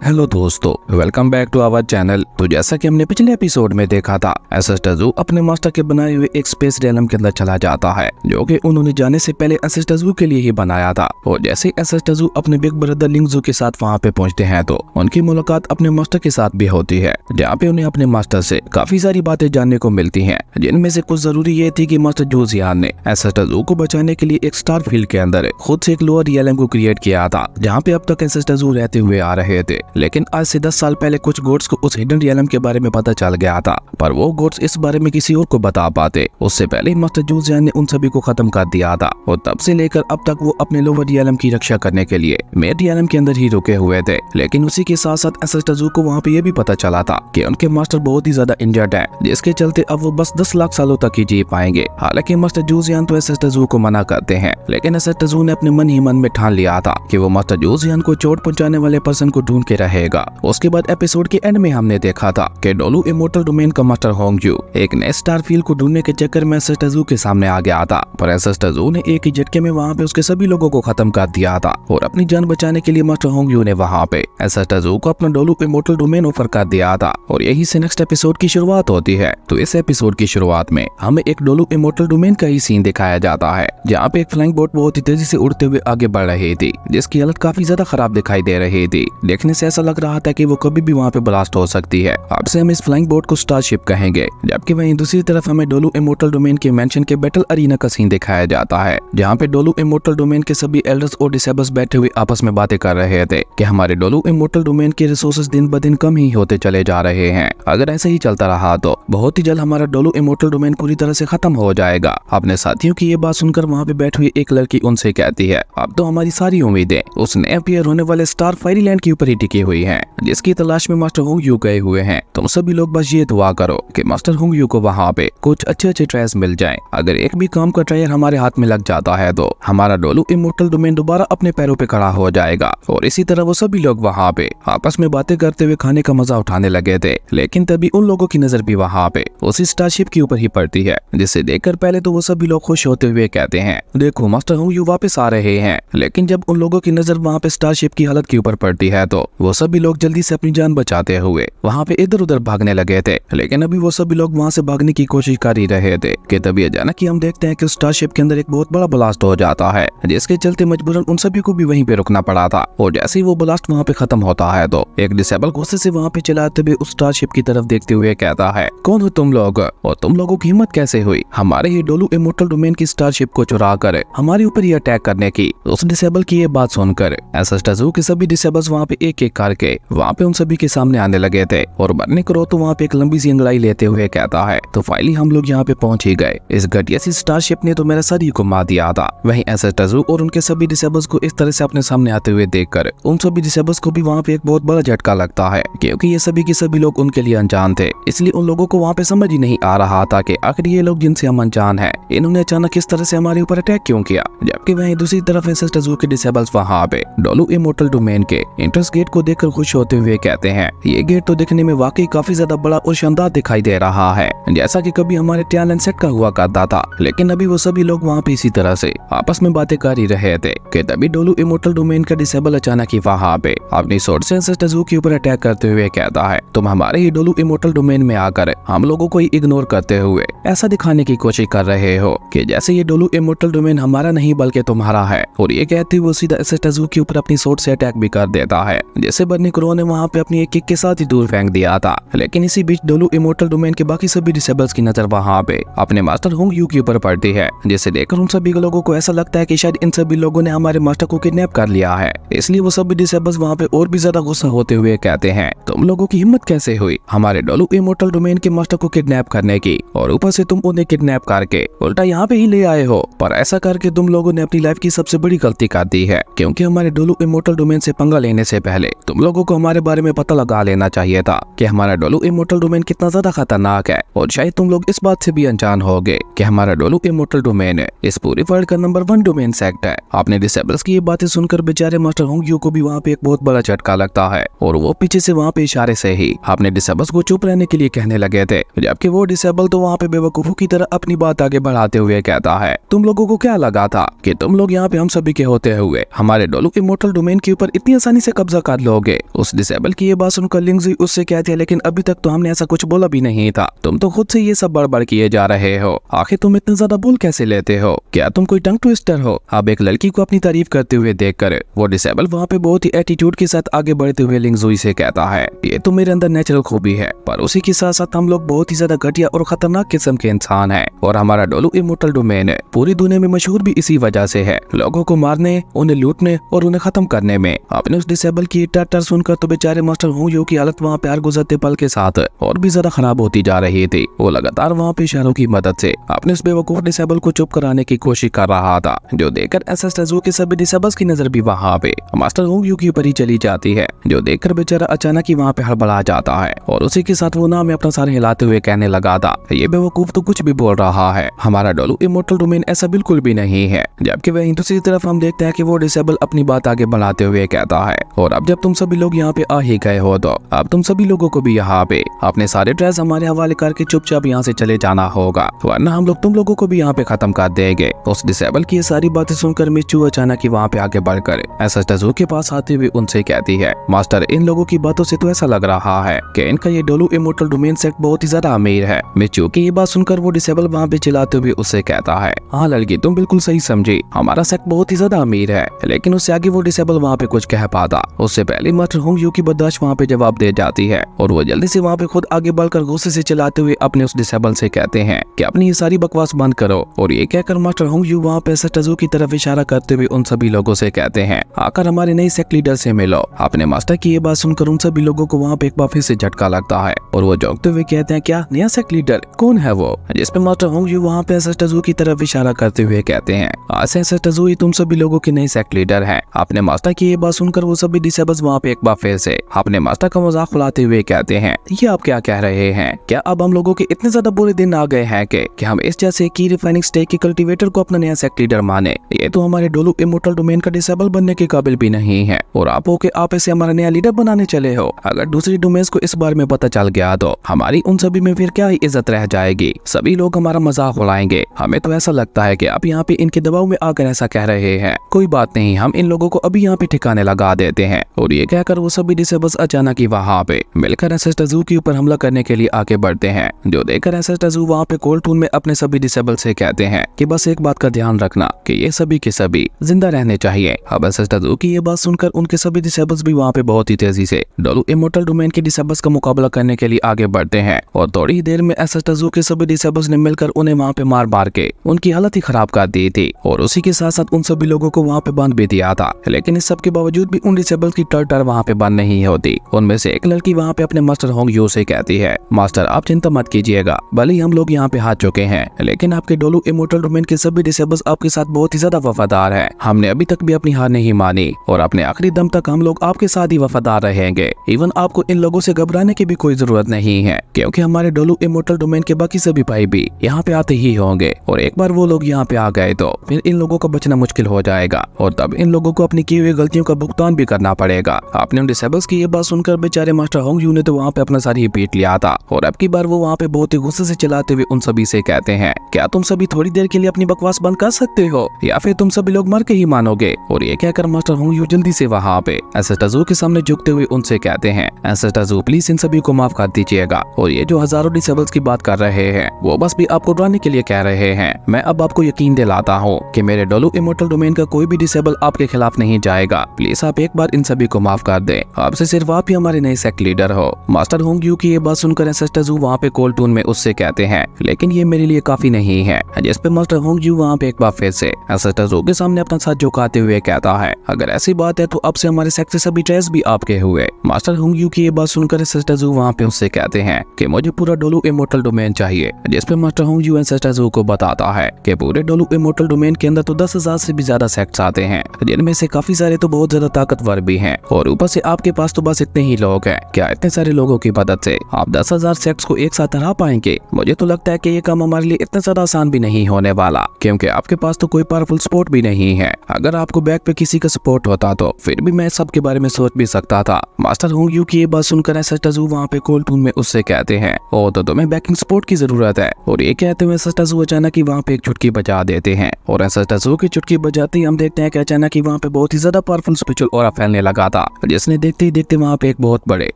Hello दोस्तों, welcome back to our channel. तो जैसा कि हमने पिछले एपिसोड में देखा था, एसएस टजू अपने मास्टर के बनाए हुए एक स्पेस रेलम के अंदर चला जाता है, जो कि उन्होंने जाने से पहले एसएस टजू के लिए ही बनाया था। और जैसे एसएस टजू अपने बिग ब्रदर लिंगजू के साथ वहाँ पे पहुँचते हैं तो उनकी मुलाकात अपने मास्टर के साथ भी होती है, जहाँ पे उन्हें अपने मास्टर से काफी सारी बातें जानने को मिलती है, जिनमें से कुछ जरूरी ये थी कि मास्टर जू जियान ने एसएस टजू को बचाने के लिए एक स्टार फील्ड के अंदर खुद से एक लोअर रियलम को क्रिएट किया था, जहाँ पे अब तक एसएस टजू रहते हुए आ रहे थे। लेकिन आज से 10 साल पहले कुछ गोड्स को उस हिडन रियलम के बारे में पता चल गया था, पर वो गोड्स इस बारे में किसी और को बता पाते। उससे पहले ही मास्टर जू जियान ने उन सभी को खत्म कर दिया था, और तब से लेकर अब तक वो अपने लोअर रियलम की रक्षा करने के लिए मेड रियलम के अंदर ही रुके हुए थे। लेकिन उसी के साथ साथ एसएस टजू को वहाँ पे ये भी पता चला था कि उनके मास्टर बहुत ही ज्यादा इंजर्ड है, जिसके चलते अब वो बस 10 लाख सालों तक ही जी पाएंगे। हालांकि मास्टर जू जियान तो एसएस टजू को मना करते हैं, लेकिन एसएस टजू ने अपने मन ही मन में ठान लिया था कि वो मास्टर जू जियान को चोट पहुंचाने वाले पर्सन को ढूंढ के रहेगा। उसके बाद एपिसोड के एंड में हमने देखा था कि डोलू इमोर्टल डोमेन का मास्टर होंगजू एक नए स्टार फील्ड को ढूंढने के चक्कर में एसएस टजू के सामने आ गया था, पर एसएस टजू ने एक ही झटके में वहाँ पे उसके सभी लोगों को खत्म कर दिया था। और अपनी जान बचाने के लिए मास्टर होंगजू ने वहाँ पे एसएस टजू को अपना डोलू इमोर्टल डोमेन ऑफर कर दिया था, और यही से नेक्स्ट एपिसोड की शुरुआत होती है। तो इस एपिसोड की शुरुआत में हमें एक डोलू इमोर्टल डोमेन का ही सीन दिखाया जाता है, जहाँ पे एक फ्लाइंग बोट बहुत ही तेजी से उड़ते हुए आगे बढ़ रही थी, जिसकी हालत काफी ज्यादा खराब दिखाई दे रही थी। देखने से ऐसा लग रहा था कि वो कभी भी वहाँ पे ब्लास्ट हो सकती है। अब से हम इस फ्लाइंग बोट को स्टारशिप कहेंगे। जबकि वहीं दूसरी तरफ हमें डोलू इमोर्टल डोमेन के मेंशन के बैटल अरीना का सीन दिखाया जाता है, जहाँ पे डोलू इमोर्टल डोमेन के सभी एल्डर्स और डिसेबल्स बैठे हुए आपस में बातें कर रहे थे कि हमारे डोलू इमोर्टल डोमेन के रिसोर्सेज दिन ब दिन कम ही होते चले जा रहे हैं। अगर ऐसे ही चलता रहा तो बहुत ही जल्द हमारा डोलू इमोर्टल डोमेन पूरी तरह से खत्म हो जाएगा। अपने साथियों की ये बात सुनकर वहाँ पे बैठी हुई एक लड़की उनसे कहती है, अब तो हमारी सारी उम्मीदें उस नए अपीयर होने वाले स्टार फायरीलैंड के ऊपर ही टिकी हुई हैं, जिसकी तलाश में मास्टर होंगयू गए हुए हैं। तुम सभी लोग बस ये दुआ करो कि मास्टर होंगयू को वहाँ पे कुछ अच्छे अच्छे ट्रायल्स मिल जाएं। अगर एक भी काम का ट्रायल हमारे हाथ में लग जाता है तो हमारा डोलू इमोर्टल डोमेन दोबारा अपने पैरों पे खड़ा हो जाएगा। और इसी तरह वो सभी लोग वहाँ पे आपस में बातें करते हुए खाने का मजा उठाने लगे थे। लेकिन तभी उन लोगों की नजर भी वहाँ पे उसी स्टारशिप के ऊपर ही पड़ती है, जिसे देखकर पहले तो वो सभी लोग खुश होते हुए कहते हैं, देखो मास्टर होंगयू वापस आ रहे हैं। लेकिन जब उन लोगों की नजर वहाँ पे स्टारशिप की हालत के ऊपर पड़ती है तो वो सभी लोग जल्दी से अपनी जान बचाते हुए वहाँ पे इधर उधर भागने लगे थे। लेकिन अभी वो सभी लोग वहाँ से भागने की कोशिश कर ही रहे थे कि तभी अचानक ही हम देखते हैं कि स्टारशिप के अंदर एक बहुत बड़ा ब्लास्ट हो जाता है, जिसके चलते मजबूरन उन सभी को भी वहीं पे रुकना पड़ा था। और जैसे ही वो ब्लास्ट वहाँ पे खत्म होता है तो एक डिसेबल गुस्से से वहाँ पे चलाते हुए उस स्टारशिप की तरफ देखते हुए कहता है, कौन हो तुम लोग और तुम लोगों की हिम्मत कैसे हुई हमारे ही डोलू इमोर्टल डोमेन की स्टारशिप को चुरा कर हमारे ऊपर ही अटैक करने की। उस डिसेबल की ये बात सुनकर एसएस टजू के सभी डिसेबल्स वहाँ पे एक एक करके वहाँ पे उन सभी के सामने आने लगे थे। और मरने करो तो वहाँ पे एक लंबी सी अंगड़ाई लेते हुए कहता है, तो फाइनली हम लोग यहाँ पे पहुंच ही गए। इस घटिया सी स्टारशिप ने तो मेरा सर ही घुमा दिया था। वहीं एसएस टजू और उनके सभी डिसेबल्स को इस तरह से अपने सामने आते हुए देखकर उन सभी डिसेबल्स को भी वहाँ पे एक बहुत बड़ा झटका लगता है, क्योंकि ये सभी के सभी लोग उनके लिए अनजान थे। इसलिए उन लोगों को वहाँ पे समझ ही नहीं आ रहा था कि आखिर ये लोग जिनसे हम अनजान हैं, इन्होंने अचानक इस तरह से हमारे ऊपर अटैक क्यों किया। जबकि वहीं दूसरी तरफ एसएस टजू के डिसेबल्स वहाँ पे डोलू इमोर्टल डोमेन के एंट्रेंस गेट को देखकर खुश होते हुए कहते हैं, ये गेट तो दिखने में वाकई काफी ज्यादा बड़ा और शानदार दिखाई दे रहा है, जैसा कि कभी हमारे टैलेंट सेट का हुआ करता था। लेकिन अभी वो सभी लोग वहाँ पे इसी तरह से आपस में बातें कर ही रहे थे कि तभी डोलू इमोर्टल डोमेन का डिसेबल अचानक ही वहाँ पे अपनी सोर्ड से एसएस टजू के ऊपर अटैक करते हुए कहता है, तुम हमारे ही डोलू इमोर्टल डोमेन में आकर हम लोगों को ही इग्नोर करते हुए ऐसा दिखाने की कोशिश कर रहे हो कि जैसे ये डोलू इमोर्टल डोमेन हमारा नहीं बल्कि तुम्हारा है। और ये कहते हुए सीधा एसएस टजू के ऊपर अपनी सोर्ड से अटैक भी कर देता है, जिसे बर्नी क्रो ने वहाँ पे अपनी एक किक के साथ ही दूर फेंक दिया था। लेकिन इसी बीच डोलू इमोर्टल डोमेन के बाकी सभी डिसेबल्स की नजर वहाँ पे अपने मास्टर होंगयू के ऊपर पड़ती है, जिसे देखकर उन सभी लोगों को ऐसा लगता है कि शायद इन सभी लोगों ने हमारे मास्टर को किडनैप कर लिया है। इसलिए वो सभी डिसेबल्स वहाँ पे और भी ज्यादा गुस्सा होते हुए कहते हैं, तुम लोगों की हिम्मत कैसे हुई हमारे डोलू इमोर्टल डोमेन के मास्टर को किडनैप करने की, और ऊपर से तुम उन्हें किडनैप करके उल्टा यहाँ पे ही ले आए हो। पर ऐसा करके तुम लोगों ने अपनी लाइफ की सबसे बड़ी गलती कर दी है, क्योंकि हमारे डोलू इमोर्टल डोमेन से पंगा लेने से पहले तुम लोगों को हमारे बारे में पता लगा लेना चाहिए था कि हमारा डोलू इमोर्टल डोमेन कितना ज्यादा खतरनाक है। और शायद तुम लोग इस बात से भी अनजान होगे कि हमारा डोलू इमोर्टल डोमेन इस पूरी वर्ल्ड का नंबर 1 डोमेन सेक्ट है। आपने डिसेबल्स की ये बातें सुनकर बेचारे मास्टर होंगयू को भी वहाँ पे एक बहुत बड़ा झटका लगता है, और वो पीछे से वहाँ पे इशारे से ही अपने डिसेबल्स को चुप रहने के लिए कहने लगे थे। जबकि वो डिसेबल तो वहाँ पे बेवकूफों की तरह अपनी बात आगे बढ़ाते हुए कहता है, तुम लोगों को क्या लगा था कि तुम लोग यहाँ पे हम सभी के होते हुए हमारे डोलू इमोर्टल डोमेन के ऊपर इतनी आसानी से कब्जा कर लो दोगे। उस डिसेबल की ये बात सुनकर लिंगजुई उससे कहती है, लेकिन अभी तक तो हमने ऐसा कुछ बोला भी नहीं था, तुम तो खुद से ये सब बड़बड़ किए जा रहे हो। आखिर तुम इतने ज्यादा बोल कैसे लेते हो? क्या तुम कोई टंग ट्विस्टर हो? अब एक लड़की को अपनी तारीफ करते हुए देखकर वो डिसेबल वहाँ पे बहुत ही एटीट्यूड के साथ आगे बढ़ते हुए लिंगजुई से कहता है, ये तो मेरे अंदर नेचुरल खूबी है, पर उसी के साथ साथ हम लोग बहुत ही ज्यादा घटिया और खतरनाक किस्म के इंसान हैं, और हमारा डोलू इमोर्टल डोमेन है पूरी दुनिया में मशहूर भी इसी वजह से है, लोगों को मारने, उन्हें लूटने और उन्हें खत्म करने में। आपने उस डिसेबल की टट्टर सुनकर तो बेचारे मास्टर होंगयू की हालत वहाँ पे हर गुजरते पल के साथ और भी ज्यादा खराब होती जा रही थी। वो लगातार वहाँ पे इशारों की मदद से अपने उस बेवकूफ डिसेबल को चुप कराने की कोशिश कर रहा था, जो देखकर एसएस टेज़ुओ के सभी डिसेबल्स की नजर भी वहाँ पे मास्टर होंगयू के ऊपर ही चली जाती है, जो देखकर बेचारा अचानक ही वहाँ पे हड़बड़ा जाता है और उसी के साथ वो नाम में अपना सारे हिलाते हुए कहने लगा था, ये बेवकूफ तो कुछ भी बोल रहा है, हमारा डोलू इमोर्टल डोमेन ऐसा बिल्कुल भी नहीं है। जबकि वहीं दूसरी तरफ हम देखते हैं कि वो डिसेबल अपनी बात आगे बढ़ाते हुए कहता है, और अब जब तुम सभी लोग यहाँ पे आ ही गए हो तो अब तुम सभी लोगों को भी यहाँ पे अपने सारे ड्रेस हमारे हवाले करके चुपचाप यहाँ से चले जाना होगा, वरना हम लोग तुम लोगों को भी यहाँ पे खत्म कर देंगे। उस डिसेबल की ये सारी बातें सुनकर मिचू अचानक ही वहाँ पे आगे बढ़कर एसएस टेज़ुओ के पास आते हुए उनसे कहती है, मास्टर इन लोगों की बातों से तो ऐसा लग रहा है कि इनका ये डोलू इमोर्टल डोमेन सेट बहुत ही ज्यादा अमीर है। मिचू की ये बात सुनकर वो डिसेबल वहाँ पे चिल्लाते हुए उससे कहता है, हाँ लड़की तुम बिल्कुल सही समझी, हमारा सेट बहुत ही ज्यादा अमीर है। लेकिन उससे आगे वो डिसेबल वहाँ पे कुछ कह पाता उससे पहले मास्टर होंगयू की बर्दाश्त वहाँ पे जवाब दे जाती है, और वो जल्दी से वहाँ पे खुद आगे बढ़कर गुस्से से चिल्लाते हुए अपने उस डिसेबल से कहते हैं कि अपनी ये सारी बकवास बंद करो। और ये कहकर मास्टर होंगयू वहाँ पे एसएस टेज़ुओ की तरफ इशारा करते हुए उन सभी लोगों से कहते हैं, आकर हमारे नए सेक्ट लीडर से मिलो। अपने मास्टर की ये बात सुनकर उन सभी लोगों को वहाँ पे एक बार फिर से झटका लगता है और वो चौंकते हुए कहते हैं, क्या नया सेक्ट लीडर? कौन है वो? जिसपे मास्टर होंगयू वहाँ पे एसएस टेज़ुओ की तरफ इशारा करते हुए कहते हैं, आज से एसएस टेज़ुओ तुम सभी लोगों के नए सेक्ट लीडर हैं। अपने मास्टर की ये बात सुनकर वो सभी डिसेबल्स वहाँ पे एक बार फिर से अपने मास्टर का मजाक उड़ाते हुए कहते हैं, ये आप क्या कह रहे हैं? क्या अब हम लोगों के इतने ज्यादा बुरे दिन आ गए हैं कि हम इस जैसे की रिफाइनिंग स्टेक के कल्टीवेटर को अपना नया सेक्ट लीडर माने? ये तो हमारे डोलू इमोर्टल डोमेन का डिसेबल बनने के काबिल भी नहीं है, और आप हो के आप इसे हमारा नया लीडर बनाने चले हो। अगर दूसरी डोमेन्स को इस बारे में पता चल गया तो हमारी उन सभी में फिर क्या ही इज्जत रह जाएगी? सभी लोग हमारा मजाक उड़ाएंगे। हमें तो ऐसा लगता है कि आप यहाँ पे इनके दबाव में आकर ऐसा कह रहे हैं। कोई बात नहीं, हम इन लोगों को अभी यहाँ पे ठिकाने लगा देते हैं। और ये कहकर वो सभी डिसेबल्स अचानक ही वहाँ पे मिलकर एसएस टेज़ुओ के ऊपर हमला करने के लिए आगे बढ़ते हैं, जो देखकर एसएस टेज़ुओ वहाँ पे कोल्ड टून में अपने सभी डिसेबल से कहते हैं कि बस एक बात का ध्यान रखना कि ये सभी के सभी जिंदा रहने चाहिए। अब एसएस टेज़ुओ की ये बात सुनकर उनके सभी डिसेबल्स भी वहाँ पे बहुत ही तेजी से डोलू इमोर्टल डोमेन के डिसेबल्स का मुकाबला करने के लिए आगे बढ़ते हैं, और थोड़ी ही देर में एसएस टेज़ुओ के सभी डिसेबल्स ने मिलकर उन्हें वहाँ पे मार मार के उनकी हालत ही खराब कर दी थी, और उसी के साथ साथ उन सभी लोगों को वहाँ पे बांध भी दिया था। लेकिन इस सब के बावजूद भी उन डिसेबल्स की टर वहाँ पे बंद नहीं होती। उनमें से एक लड़की वहाँ पे अपने मास्टर होंगयू से कहती है, मास्टर आप चिंता मत कीजिएगा, भले ही हम लोग यहाँ पे हार चुके हैं, लेकिन आपके डोलू इमोर्टल डोमेन के सभी डिसेबल्स आपके साथ बहुत ही ज्यादा वफादार हैं। हमने अभी तक भी अपनी हार नहीं मानी, और अपने आखिरी दम तक हम लोग आपके साथ ही वफादार रहेंगे। इवन आपको इन लोगों से घबराने की भी कोई जरूरत नहीं है, क्योंकि हमारे डोलू इमोर्टल डोमेन के बाकी सभी भाई भी यहाँ पे आते ही होंगे, और एक बार वो लोग यहाँ पे आ गए तो फिर इन लोगों का बचना मुश्किल हो जाएगा, और तब इन लोगों को अपनी की हुई गलतियों का भुगतान भी करना पड़ेगा। आपने उन डिसेबल्स की ये बात सुनकर बेचारे मास्टर होंगयू ने तो वहाँ पे अपना सारी पीट लिया था, और अब की बार वो वहाँ पे बहुत ही गुस्से से चिल्लाते हुए उन सभी से कहते हैं, क्या तुम सभी थोड़ी देर के लिए अपनी बकवास बंद कर सकते हो, या फिर तुम सभी लोग मर के ही मानोगे? और ये कहकर मास्टर होंगयू जल्दी से वहाँ पे एसएस टेज़ुओ के सामने झुकते हुए उनसे कहते हैं, एसएस टेज़ुओ प्लीज इन सभी को माफ कर दीजिएगा, और ये जो हजारों डिसेबल्स की बात कर रहे हैं वो बस भी आपको डराने के लिए कह रहे हैं। मैं अब आपको यकीन दिलाता हूँ कि मेरे डोलू इमोर्टल डोमेन का कोई भी डिसेबल आपके खिलाफ नहीं जाएगा। प्लीज आप एक बार इन सभी को माफ कर दे, आपसे सिर्फ आप ही हमारे नए सेक्ट लीडर हो। मास्टर होंगयू की ये बात सुनकर एसएस टेज़ुओ वहाँ पे कोल्ड टून में उससे कहते हैं, लेकिन ये मेरे लिए काफी नहीं है। जिस पे मास्टर होंगयू वहाँ पे एक बार फिर से एसएस टेज़ुओ के सामने अपना साथ झुकाते हुए कहता है, अगर ऐसी बात है तो अब से हमारे सेक्ट से सभी ड्रेस भी आपके हुए। मास्टर होंगयू की ये बात सुनकर एसएस टेज़ुओ वहाँ पे उससे कहते हैं कि मुझे पूरा डोलू इमोर्टल डोमेन चाहिए। जिस पे मास्टर होंगयू एसएस टेज़ुओ को बताता है कि पूरे डोलू इमोर्टल डोमेन के अंदर तो 10,000 से भी ज्यादा सेक्ट्स आते हैं, जिनमें से काफी सारे तो बहुत ज्यादा ताकतवर भी हैं, और ऊपर से आपके पास तो बस इतने ही लोग हैं। क्या इतने सारे लोगों की मदद से आप 10,000 सेक्ट्स को एक साथ हरा पाएंगे? मुझे तो लगता है कि ये काम हमारे लिए इतना ज्यादा आसान भी नहीं होने वाला, क्योंकि आपके पास तो कोई पावरफुल सपोर्ट भी नहीं है। अगर आपको बैक पे किसी का सपोर्ट होता तो फिर भी मैं सब के बारे में सोच भी सकता था। मास्टर होंगयू की ये बात सुनकर एसएस टेज़ुओ वहाँ पे कोल्ड टून में उससे कहते हैं, ओ तो तुम्हें बैकिंग सपोर्ट की जरूरत है। और ये कहते हुए एसएस टेज़ुओ अचानक ही वहाँ पे एक चुटकी बजा देते हैं, और एसएस टेज़ुओ की चुटकी बजाते ही हम देखते हैं कि अचानक ही वहाँ पे बहुत ही ज्यादा पावरफुल स्पिरिचुअल ऑरा फैलने लगा था, था जिसने देखते ही देखते वहाँ पे एक बहुत बड़े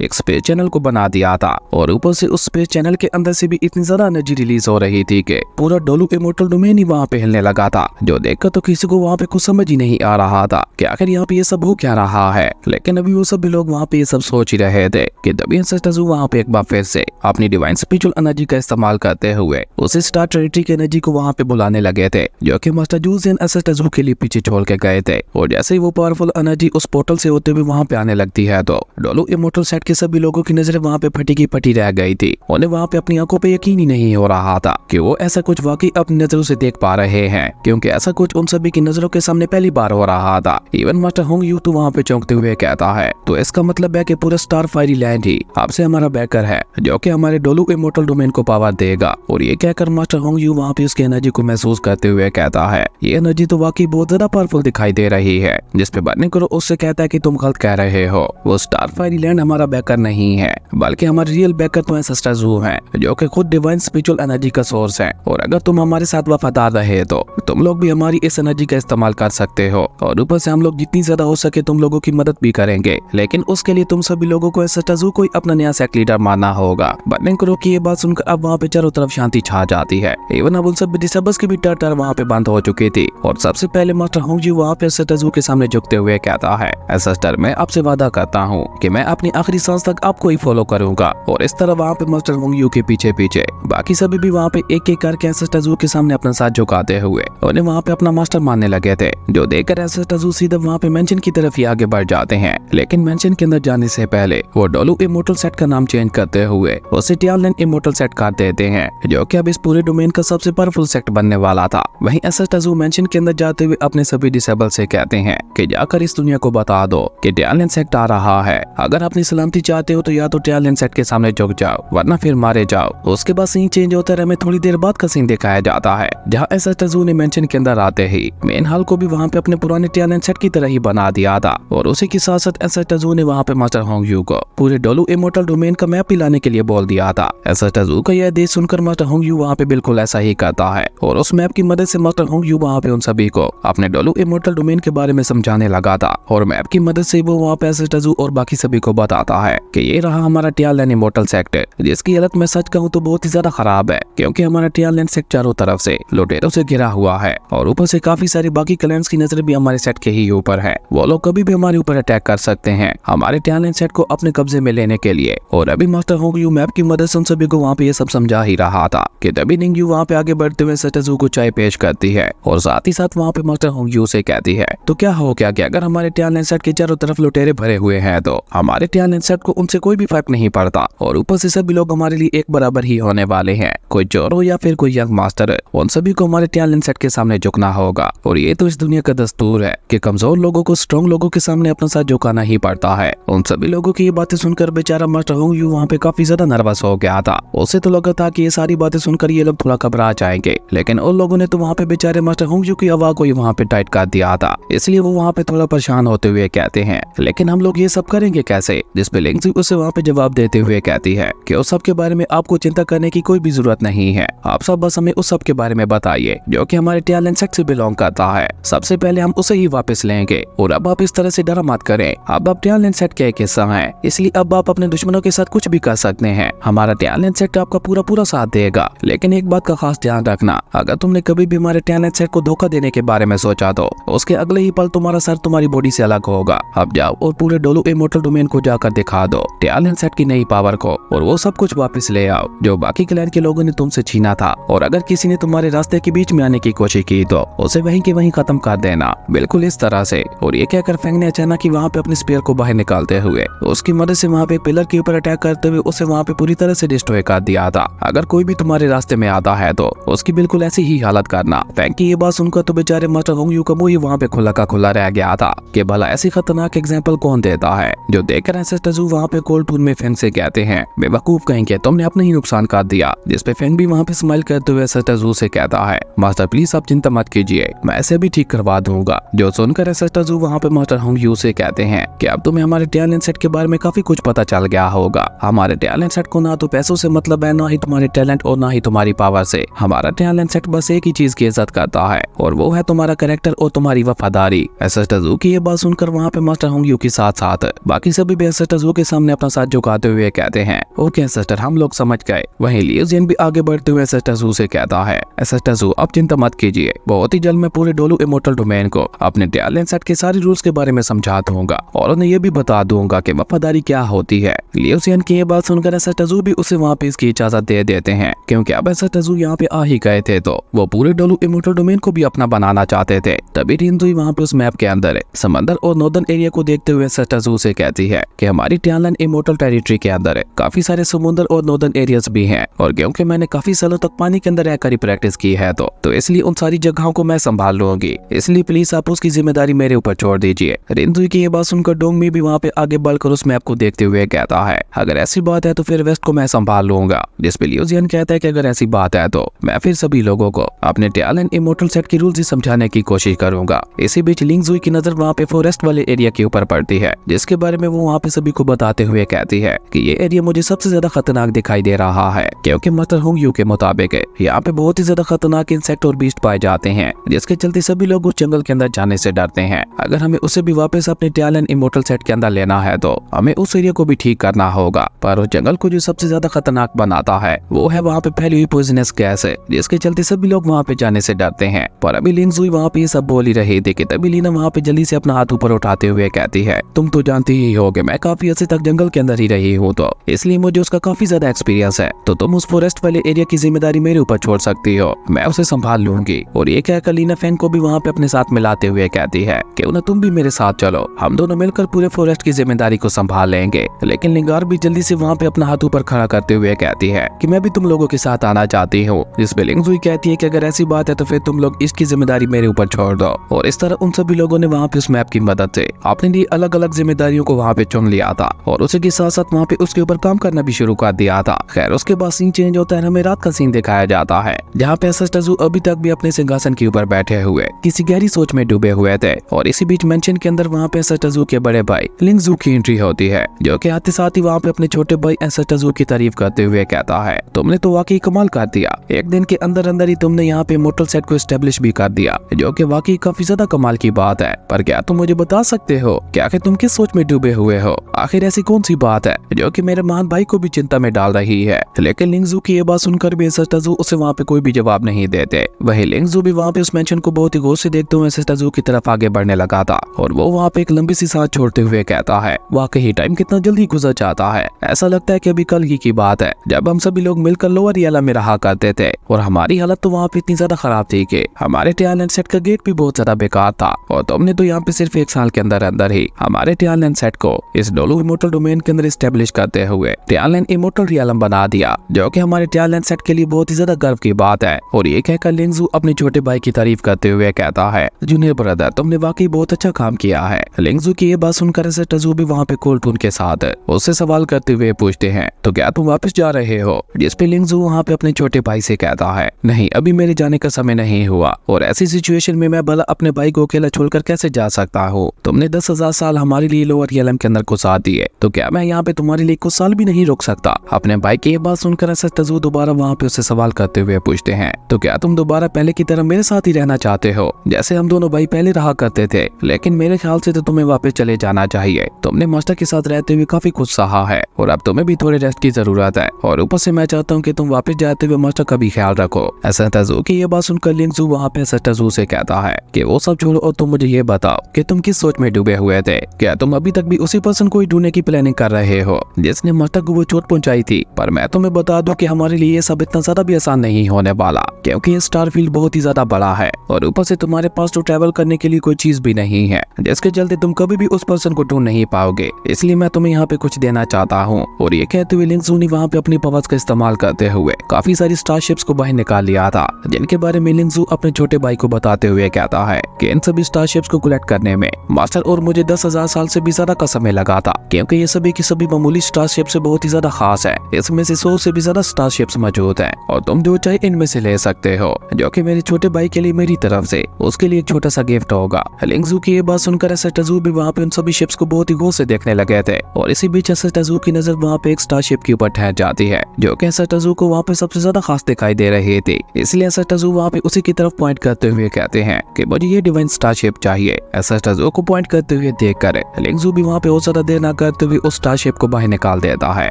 एक स्पेस चैनल को बना दिया था। और ऊपर से उस स्पेस चैनल के अंदर से भी इतनी ज्यादा एनर्जी रिलीज हो रही थी कि पूरा डोलू इमोर्टल डोमेन ही वहाँ पे हिलने लगा था, जो देखकर तो किसी को वहाँ पे कुछ समझ ही नहीं आ रहा था कि आखिर यहाँ पे ये सब हो क्या रहा है। लेकिन अभी वो सब भी लोग वहाँ पे ये सब सोच ही रहे थे कि तभी एंसेस्टर्स वहाँ पे एक बार फिर से अपनी डिवाइन स्पिरिचुअल एनर्जी का इस्तेमाल करते हुए उस स्टार टेरिटरी की एनर्जी को वहाँ पे बुलाने लगे थे, जो कि मास्टर जूस एंसेस्टर्स के लिए पीछे छोड़ के गए थे। और जैसे ही वो पावरफुल एनर्जी उस पोर्टल से होते हुए वहाँ पे आने लगती है तो डोलू इमोर्टल सेट के सभी लोगों की नजरें वहाँ पे फटी की फटी रह गई थी। उन्हें वहाँ पे अपनी आंखों पे यकीन ही नहीं हो रहा था कि वो ऐसा कुछ वाकई अपनी नजरों से देख पा रहे हैं, क्योंकि ऐसा कुछ उन सभी की नजरों के सामने पहली बार हो रहा था। इवन मास्टर होंग यू तो वहाँ पे चौंकते हुए कहता है, तो इसका मतलब है कि पूरा स्टार फायरी लैंड ही आपसे हमारा बैकर है, जो कि हमारे डोलू इमोर्टल डोमेन को पावर देगा। और ये कहकर मास्टर होंग यू वहाँ पे उसकी एनर्जी को महसूस करते हुए कहता है, ये एनर्जी तो वाकई बहुत ज्यादा पावरफुल दिखाई दे रही है। जिस पे बनने करो उससे कहता है कि तुम गलत कह रहे हो, वो स्टार फायरी लैंड हमारा बैकर नहीं है, बल्कि हमारे रियल बैकर तो एंसेस्टर्स हैं, जो कि खुद डिवाइन स्पिरिचुअल एनर्जी का सोर्स है। और अगर तुम हमारे साथ वफादार रहे तो तुम लोग भी हमारी इस एनर्जी का इस्तेमाल कर सकते हो, और ऊपर से हम लोग जितनी ज्यादा हो सके तुम लोगों की मदद भी करेंगे। लेकिन उसके लिए तुम सभी लोगों को एंसेस्टर्स को अपना नया सेक्ट लीडर मानना होगा। बनने करो की ये बात सुनकर अब वहाँ पे चारों तरफ शांति छा जाती है। इवन अब उन सब डिस्टर्बर्स की भी टर वहाँ पे बंद हो चुकी थी। और सबसे पहले मास्टर होंग जी वहाँ पे एंसेस्टर्स के सामने झुकते हुए कहता है, एंसेस्टर मैं आपसे वादा करता हूँ कि मैं अपनी आखिरी सांस तक आपको ही फॉलो करूंगा। और इस तरह वहाँ पे मास्टर होंग यू के पीछे पीछे बाकी सभी भी वहाँ पे एक एक करके एंसेस्टर्स के सामने अपना साथ झुकाते हुए उन्हें वहाँ पे अपना मास्टर मानने लगे थे, जो देखकर एंसेस्टर्स सीधा वहाँ पे मेंशन की तरफ ही आगे बढ़ जाते हैं। लेकिन मेंशन के अंदर जाने से पहले वो डोलू इमोर्टल सेट का नाम चेंज करते हुए उसे टियानलेन इमोर्टल सेट कर देते हैं, जो कि अब इस पूरे डोमेन का सबसे पावरफुल सेट बनने वाला था। वहीं एंसेस्टर्स मेंशन के अंदर जाते हुए अपने सभी डिसेबल से कहते हैं कि जाकर इस दुनिया को बता दो कि टियानलेन सेट आ रहा है। अगर अपनी सलामती चाहते हो तो या तो टियानलेन सेट के सामने झुक जाओ, वरना फिर मारे जाओ। उसके बाद सीन चेंज होता है, हमें थोड़ी देर बाद का सीन दिखाया जाता है, जहाँ एंसेस्टर्स ने मेंशन के अंदर आते ही मेन हॉल को भी वहाँ पे अपने पुराने टियानलेन सेट की तरह ही बना दिया था। और उसी के साथ साथ एंसेस्टर्स ने वहाँ पे मास्टर होंग यू को पूरे डोलू इमोर्टल डोमेन का मैप लाने के लिए बोल दिया था। एंसेस्टर्स का यह आदेश सुनकर मास्टर होंग यू वहाँ पे बिल्कुल ऐसा ही करता है, और उस मैप की मदद से मास्टर होंग यू वहाँ पे उन सभी को अपने डोलू इमोर्टल डोमेन के बारे में समझाने लगा था। और मैप की मदद से वो वहाँ पे एंसेस्टर्स और बाकी सभी को बताता है कि ये रहा हमारा टियानलेन इमोर्टल सेक्टर, जिसकी हालत मैं सच कहूँ तो बहुत ही ज्यादा खराब है, क्योंकि हमारा टियानलेन सेक्टर चारों तरफ से लुटेरों से घिरा हुआ है। और ऊपर से काफी सारी बाकी क्लैंस की नजर भी हमारे सेट के ही ऊपर है, वो लोग कभी भी हमारे ऊपर अटैक कर सकते हैं हमारे टियानलेन सेट को अपने कब्जे में लेने के लिए। और अभी मास्टर होंग यू मैप की मदद से उन सभी को वहाँ पे ये सब समझा ही रहा था कि तभी निंग यू वहाँ पे आगे बढ़ते हुए एंसेस्टर्स को चाय पेश करती है, और साथ ही साथ वहाँ पे मास्टर होंग यू से कहती है, तो क्या हो क्या कि अगर हमारे टियानलेन सेट के चारों तरफ लुटेरे भरे हुए हैं तो हमारे टियानलेन सेट को उनसे कोई भी फर्क नहीं पड़ता, और ऊपर से सभी लोग हमारे लिए एक बराबर ही होने वाले हैं, कोई चोर हो या फिर कोई यंग मास्टर, उन सभी को हमारे टियानलेन सेट के सामने झुकना होगा। और ये तो इस दुनिया का दस्तूर है कि कमजोर लोगों को स्ट्रॉन्ग लोगों के सामने अपना साथ झुकाना ही पड़ता है। उन सभी लोगों की ये बातें सुनकर बेचारा मास्टर होंग यू वहाँ पे काफी ज्यादा नर्वस हो गया था। उसे तो लगा था कि ये सारी बातें सुनकर ये लोग थोड़ा घबरा जाएंगे, लेकिन उन लोगों ने तो वहाँ पे बेचारे मास्टर होंग यू की आवाज को वहाँ पे टाइट कर दिया था, इसलिए वो वहाँ पे थोड़ा परेशान होते हुए कहते हैं, लेकिन हम लोग ये सब करेंगे कैसे? जिसपे लिंगजी उसे वहाँ पे जवाब देते हुए कहती है कि उस सब के बारे में आपको चिंता करने की कोई भी जरूरत नहीं है, आप सब बस हमें उस सब के बारे में बताइए जो कि हमारे टियानलेन सेट से बिलोंग करता है। सबसे पहले हम उसे ही वापस लेंगे, और अब आप इस तरह से डरा मत करें, अब आप टियानलेन सेट के एक हिस्सा हैं, इसलिए अब आप अपने दुश्मनों के साथ कुछ भी कर सकते हैं, हमारा टियानलेन सेट आपका पूरा पूरा साथ देगा। लेकिन एक बात का खास ध्यान रखना, अगर तुमने कभी भी हमारे टियानलेन सेट को धोखा देने के बारे में सोचा तो उसके अगले ही पल तुम्हारा सर तुम्हारी बॉडी से अलग होगा। अब जाओ और पूरे डोलू इमोर्टल डोमेन को जाकर दिखा दो टियानलेन सेट की नई पावर को, और वो सब कुछ वापस ले आओ जो बाकी क्लैन के लोगों ने तुमसे छीना था। और अगर किसी ने तुम्हारे रास्ते के बीच में आने की कोशिश की तो उसे वहीं के वहीं खत्म कर देना, बिल्कुल इस तरह से। और ये कहकर फेंग ने अचानक ही वहाँ पे अपने स्पीयर को बाहर निकालते हुए उसकी मदद से वहाँ पे पिलर के ऊपर अटैक करते हुए उसे वहाँ पे पूरी तरह से डिस्ट्रॉय कर दिया था। अगर कोई भी तुम्हारे रास्ते में आता है तो उसकी बिल्कुल ऐसी ही हालत करना। फेंग की ये बात सुनकर तो बेचारे मास्टर होंग यू का मुंह वहाँ पे खुला का खुला रह गया था कि भला ऐसी खतरनाक एग्जाम्पल कौन देता है, जो देखकर एंसेस्टर्स वहाँ पे कोल्ड टून में फेंग से कहते हैं, बेवकूफ कहेंगे तुमने अपने ही नुकसान कर दिया। जिसपे फेंग भी वहाँ पे स्माइल करते हुए एंसेस्टर्स से कहता है, मास्टर प्लीज आप चिंता मत कीजिए, मैं ऐसे भी ठीक करवा दूंगा। जो सुनकर एंसेस्टर्स वहाँ पे मास्टर होंग यू से कहते हैं कि अब तुम्हें हमारे टियानलेन सेट के बारे में काफी कुछ पता चल गया होगा। हमारे टियानलेन सेट को ना तो पैसों से मतलब है, ना ही तुम्हारे टैलेंट और ना ही तुम्हारी पावर से। हमारा टियानलेन सेट बस एक ही चीज की इज्जत करता है, और वो है तुम्हारा कैरेक्टर और तुम्हारी वफादारी। एंसेस्टर्स की ये बात सुनकर वहाँ पे मास्टर होंगयू के साथ साथ बाकी सभी भी एंसेस्टर ज़ू के सामने अपना साथ झुकाते हुए कहते हैं ओके एंसेस्टर, हम लोग समझ गए। वहीं लियू जिन भी आगे बढ़ते हुए एंसेस्टर ज़ू से कहता है एंसेस्टर ज़ू आप चिंता मत कीजिए, बहुत ही जल्द मैं पूरे डोलू इमोर्टल डोमेन को अपने टैलेंट सेट के सारे रूल्स के बारे में समझा दूंगा और उन्हें ये भी बता दूंगा कि वफादारी क्या होती है। लियू जिन की ये बात सुनकर एंसेस्टर ज़ू भी उसे वहाँ पे इसकी इजाजत दे देते हैं, क्योंकि अब एंसेस्टर ज़ू यहाँ पे आ ही गए थे तो वो पूरे डोलू इमोर्टल डोमेन को भी अपना बनाना चाहते थे। तभी रिनजुई वहाँ पे उस मैप के अंदर समंदर और नॉर्दर्न एरिया को देखते हुए एंसेस्टर ज़ू से कहती है कि हमारी टैलेंट इमोर्टल टेरिटरी के अंदर काफी सारे समुद्र और नॉर्दर्न एरियाज भी हैं, और क्योंकि मैंने काफी सालों तक पानी के अंदर रहकर ही प्रैक्टिस की है तो इसलिए उन सारी जगहों को मैं संभाल लूंगी, इसलिए प्लीज आप उसकी जिम्मेदारी मेरे ऊपर छोड़ दीजिए। रिनजुई की ये बात सुनकर डोंगमी भी वहाँ पे आगे बढ़कर उस मैप को देखते हुए कहता है अगर ऐसी बात है तो फिर वेस्ट को मैं संभाल लूंगा। जिसपे लियू जिन कहता है कि अगर ऐसी बात है तो मैं फिर सभी लोगों को अपने टैलेंट इमोर्टल सेट के रूल्स ही समझाने की कोशिश करूंगा। इसी बीच लिंगजुई की नजर वहाँ पे फॉरेस्ट वाले एरिया के ऊपर पड़ती है, जिसके बारे में वो वहाँ पे सभी को बताते हुए कहती है कि ये एरिया मुझे सबसे ज्यादा खतरनाक दिखाई दे रहा है, क्योंकि मास्टर होंगयू के मुताबिक यहाँ पे बहुत ही ज्यादा खतरनाक इंसेक्ट और बीस्ट पाए जाते हैं, जिसके चलते सभी लोग उस जंगल के अंदर जाने से डरते हैं। अगर हमें उसे भी वापस अपने टैलेंट इमोर्टल सेट के अंदर लेना है तो हमें उस एरिया को भी ठीक करना होगा। पर उस जंगल को जो सबसे ज्यादा खतरनाक बनाता है वो है वहाँ पे फैली हुई पॉइजनस गैस, जिसके चलते सभी लोग वहाँ पे जाने से डरते हैं। पर अभी लिंगजुई वहाँ पे ये सब बोल ही रही थी कि तभी लीना वहाँ पे जल्दी से अपना हाथ ऊपर उठाते हुए कहती है तुम तो जानती ही हो कि मैं काफी अर्से तक जंगल के अंदर ही रही हूँ, तो इसलिए मुझे उसका काफी ज्यादा एक्सपीरियंस है, तो तुम उस फॉरेस्ट वाले एरिया की जिम्मेदारी मेरे ऊपर छोड़ सकती हो, मैं उसे संभाल लूंगी। और ये कहकर लीना फैंग को भी वहाँ पे अपने साथ मिलाते हुए कहती है क्यों ना तुम भी मेरे साथ चलो, हम दोनों मिलकर पूरे फॉरेस्ट की जिम्मेदारी को संभाल लेंगे। लेकिन लिंगार भी जल्दी से वहाँ पे अपना हाथ ऊपर खड़ा करते हुए कहती है कि मैं भी तुम लोगों के साथ आना चाहती हूँ। जिसपे लिंगजुई कहती है कि अगर ऐसी बात है तो फिर तुम लोग इसकी जिम्मेदारी मेरे ऊपर छोड़ दो। और इस तरह उन सभी लोगों ने वहाँ पे उस मैप की मदद से अपने लिए अलग अलग जिम्मेदारियों को वहाँ पे चुन लिया था, और उसी के साथ साथ वहाँ पे उसके ऊपर काम करना भी शुरू कर दिया था। खैर उसके बाद सीन चेंज होता है, हमें रात का सीन दिखाया जाता है, जहाँ पे एंसेस्टर ज़ू अभी तक भी अपने सिंहासन के ऊपर बैठे हुए किसी गहरी सोच में डूबे हुए थे। और इसी बीच मेंशन के अंदर वहाँ पे एंसेस्टर ज़ू के बड़े भाई लिंगजू की एंट्री होती है, जो कि आते साथ ही वहाँ पे अपने छोटे भाई एंसेस्टर ज़ू की तारीफ करते हुए कहता है तुमने तो वाकई कमाल कर दिया, एक दिन के अंदर अंदर ही तुमने यहाँ पे इमोर्टल सेट को एस्टेब्लिश भी कर दिया, जो कि वाकई काफी ज्यादा कमाल की बात है। पर क्या तुम मुझे बता सकते हो क्या कि तुम किस सोच में डूबे हुए हो? आखिर ऐसी कौन सी बात है जो कि मेरे महान भाई को भी चिंता में डाल रही है? लेकिन लिंगजू की ये बात सुनकर भी एंसेस्टर ज़ू उसे वहाँ पे कोई भी जवाब नहीं देते। वही लिंगजू भी वहाँ पे उस मेंशन को बहुत ही गौर से देखते हुए एंसेस्टर ज़ू की तरफ आगे बढ़ने लगा था, और वो वहाँ पे एक लंबी सी सांस छोड़ते हुए कहता है वाकई टाइम कितना जल्दी गुजर जाता है, ऐसा लगता है कि अभी कल ही की बात है जब हम सभी लोग मिलकर लोअर येला में रहा करते थे, और हमारी हालत तो वहाँ पे इतनी ज्यादा खराब थी कि हमारे टैलेंट सेट का गेट भी बहुत ज्यादा बेकार था, और तुमने तो यहाँ पे सिर्फ एक साल के अंदर अंदर ही हमारे टैलेंट सेट को इस डोलू इमोर्टल डोमेन के अंदर एस्टेब्लिश करते हुए टैलेंट इमोर्टल रियलम बना दिया, जो कि हमारे टैलेंट सेट के लिए बहुत ही ज्यादा गर्व की बात है। और ये कहकर लिंगजू अपने छोटे भाई की तारीफ करते हुए कहता है जूनियर ब्रदर तुमने वाकई बहुत अच्छा काम किया है। लिंगजू की ये बात सुनकर एंसेस्टर ज़ू भी वहाँ पे कोल्टून के साथ उससे सवाल करते हुए पूछते हैं तो क्या तुम वापस जा रहे हो? जिसपे लिंगजू वहाँ पे अपने छोटे भाई से कहता है नहीं अभी मेरे जाने का समय नहीं हुआ, और ऐसी सिचुएशन में मैं भला अपने भाई को अकेला छोड़कर कैसे जा सकता हूँ? तुमने 10,000 साल हमारे लिए लोअर येलम के अंदर घुसा दिए, तो क्या मैं यहाँ पे तुम्हारे लिए कुछ साल भी नहीं रुक सकता? अपने भाई की ये बात सुनकर एंसेस्टर ज़ू दोबारा वहाँ पे उससे सवाल करते हुए पूछते हैं तो क्या तुम दोबारा पहले की तरह मेरे साथ ही रहना चाहते हो जैसे हम दोनों भाई पहले रहा करते थे? लेकिन मेरे ख्याल से तो तुम्हें वापस चले जाना चाहिए, तुमने मास्टर के साथ रहते हुए काफी कुछ सहा है और अब तुम्हें भी थोड़े रेस्ट की जरूरत है, और ऊपर से मैं चाहता हूँ कि तुम वापस जाते हुए मास्टर का भी ख्याल रखो। एंसेस्टर ज़ू की ये बात सुनकर लिंगजू वहाँ पे एंसेस्टर ज़ू से कहता है कि वो सब छोड़ो और तुम मुझे ये बताओ कि तुम किस सोच में डूबे हुए थे? क्या तुम अभी तक भी उसी पर्सन को ही ढूंढने की प्लानिंग कर रहे हो जिसने मास्टर को वो चोट पहुंचाई थी? पर मैं तुम्हें बता दूं कि हमारे लिए ये सब इतना ज्यादा भी आसान नहीं होने वाला, क्योंकि ये स्टार फील्ड बहुत ही ज्यादा बड़ा है, और ऊपर से तुम्हारे पास तो ट्रैवल करने के लिए कोई चीज भी नहीं है, जिसके चलते तुम कभी भी उस पर्सन को ढूंढ नहीं पाओगे। इसलिए मैं तुम्हें यहाँ पे कुछ देना चाहता हूँ। और ये कहते हुए लिंगजू ने वहाँ पे अपनी पावर्स का इस्तेमाल करते हुए काफी सारी स्टारशिप्स को बाहर निकाल लिया था, जिनके बारे में लिंगजू अपने छोटे भाई को बताते हुए कहता है कि इन सभी स्टारशिप्स को कलेक्ट करने में मास्टर और मुझे 10,000 साल से भी ज्यादा का समय लगा था, क्योंकि ये सभी की सभी मामूली स्टारशिप से बहुत ही ज्यादा खास है। इसमें से 100 से भी ज्यादा स्टारशिप्स मौजूद हैं, और तुम जो चाहे इनमें से ले सकते हो, जो कि मेरे छोटे भाई के लिए मेरी तरफ से उसके लिए एक छोटा सा गिफ्ट होगा। लिंगजू की ये बात सुनकर एंसेस्टर ज़ू भी वहाँ पे उन सभी शिप्स को बहुत ही गौर से देखने लगे थे, और इसी बीच एंसेस्टर ज़ू की नजर वहाँ पे एक स्टारशिप के ऊपर ठहर जाती है, जो कि एंसेस्टर ज़ू को वहाँ पे सबसे ज्यादा खास दिखाई दे रही थी। इसलिए एंसेस्टर ज़ू वहाँ पे उसी की तरफ पॉइंट करते हुए कहते हैं कि मुझे ये डिवाइन स्टारशिप चाहिए। एंसेस्टर ज़ू को पॉइंट करते हुए देखकर लिंगजू भी वहाँ पे और ज्यादा देर ना करते हुए उस स्टारशिप को बाहर निकाल देता है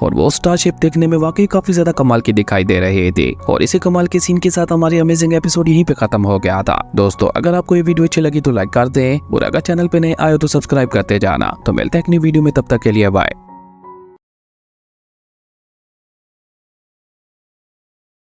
और वो स्टारशिप देखने में वाकई काफी ज्यादा कमाल की दिखाई दे रही थी। और इसी कमाल के सीन के साथ हमारी अमेजिंग एपिसोड यहीं पे खत्म हो गया था। दोस्तों अगर आपको ये वीडियो अच्छी लगी तो लाइक कर दें और अगर चैनल पे नए आए तो सब्सक्राइब करते जाना। तो मिलते हैं एक नई वीडियो में, तब तक के लिए बाय।